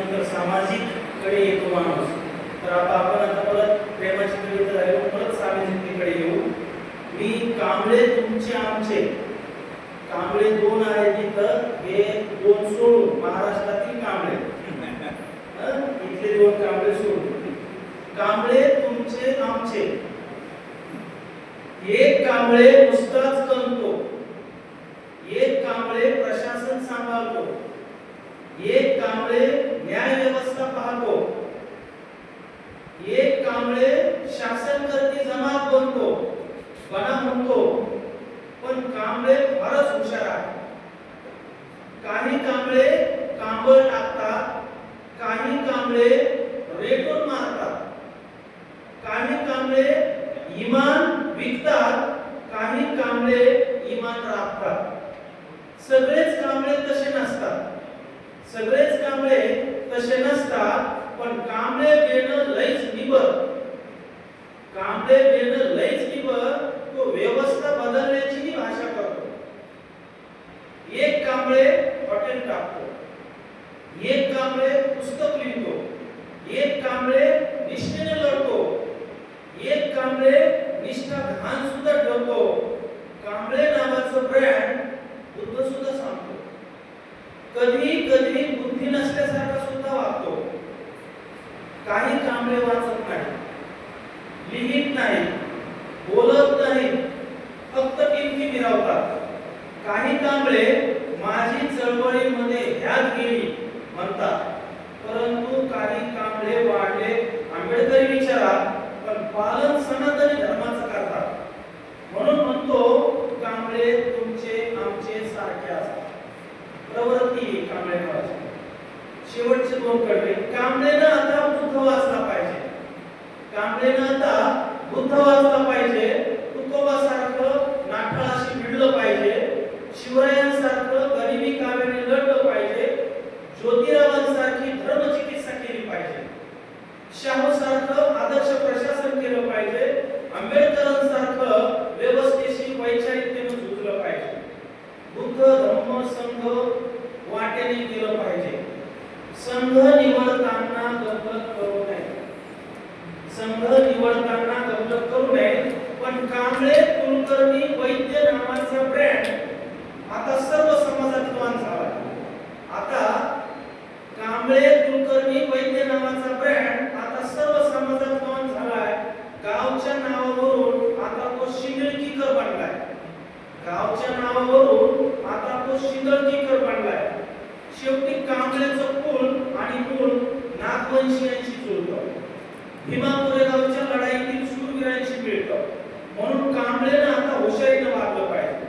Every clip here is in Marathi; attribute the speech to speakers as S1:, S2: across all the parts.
S1: त्यानंतर सामाजिक कडे येतो माणूस. तर आता परत प्रेमाची कविता झाली, परत सामाजिकतेकडे येऊ. मी कांबळे तुमचे आमचे, कांबळे दोन आहेत तिथं, हे दोन सोडून महाराष्ट्रातील कांबळे इथले दोन कांबळे सोडून कांबळे तुमचे आमचे. एक कांबळे नुसताच कणतो, एक कांबळे प्रशासन सांभाळतो, एक कांबळे न्याय व्यवस्था पाहतो, एक कांबळे शासन करती जमात बनतो बना म्हणतो. पण कांबळे फारच हुशार आहे. काही कांबळे कांबळ टाकतात, काही कांबळे रेटून मारतात, काही कांबळे इमान विकतात, काही कांबळे इमान राखतात. सगळेच कांबळे तसे नसतात, सगळेच कांबळे तसे नसतात. पण कांबळे बेणं लईच निबर, कांबळे बेणं लईच निबर, तो व्यवस्था बदलण्याची भाषा करतो. एक कांबळे हॉटेल टाकतो, एक कांबळे पुस्तक लिहितो, एक कांबळे निष्ठेने लढतो, एक कांबळे निष्ठा घाण सुद्धा ठेवतो. कांबळे नावाचं ब्रँड बुद्ध सुद्धा सांगतो. कधी कधी बुद्धी नसल्यासारखा सुद्धा वागतो. काही कांबळे वाचत नाही, लिहित नाही, बोलत नाही, फक्त टिमकी मिरवतात. काही कांबळे माझी चळवळीमध्ये ह्यात गेली म्हणतात, परंतु काही कांबळे वाढले आंबेडकरी विचारात, पण पालन सनातनी धर्माचं करतात. म्हणून म्हणतो कांबळे तुमचे आमचे सारखे असतात. प्रवृत्ती कांबळे नावाची. शेवटचे दोन कडवे. कांबळेनं आता बुद्ध वाचला पाहिजे, कांबळेनं आता बुद्ध वाचला पाहिजे, तुकोबासारखं नाठाळाशी भिडलं पाहिजे, शिवरायांसारखं गरिबी काव्याने लढलं पाहिजे, ज्योतिरावांसारखी धर्मचिकित्सा केली पाहिजे, शाहूसारखं आदर्श प्रशासन केलं पाहिजे, आंबेडकरांसारखं व्यवस्थेशी वैचारिकतेने झुकलं पाहिजे. बुद्ध धर्म संघ वाटेने गेलं पाहिजे. संघ निवडताना गफलत करू नये, संघ निवडताना गफलत करू नये. पण कांबळे कुलकर्णी वैद्य नावाचा ब्रँड आता सर्व समाजात झाला. आता कांबळे कुलकर्णी वैद्य नावाचा ब्रँड आता सर्व समाजात झालाय. गावच्या नावावरून आता तो शिंगळकीकर बनलाय, गावच्या नावावरून आता तो शिंगळकीकर बनलाय. शेवटी कांबळेचं कुल आणि मूळ नागवंशीयांशी जुळतं, भीमा कोरेगावच्या लढाईतील शूरवीरांशी मिळतं. म्हणून कांबळेनं आता हुशारीनं वागलं पाहिजे,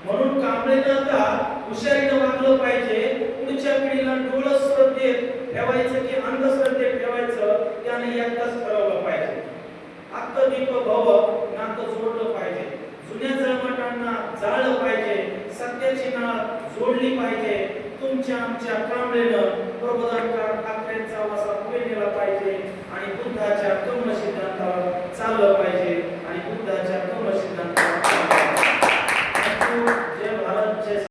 S1: म्हणून कांबळेनं आता हुशारीनं वागलं पाहिजे. पुढच्या पिढीला डोळं श्रद्धेत ठेवायचं की अंधश्रद्धेत ठेवायचं त्याने एकदाच ठरवलं पाहिजे. आत्मदीप भव नातं जोडलं पाहिजे, जुन्या जळमटांना जाळलं पाहिजे, सत्याची नाळ जोडली पाहिजे. तुमच्या आमच्या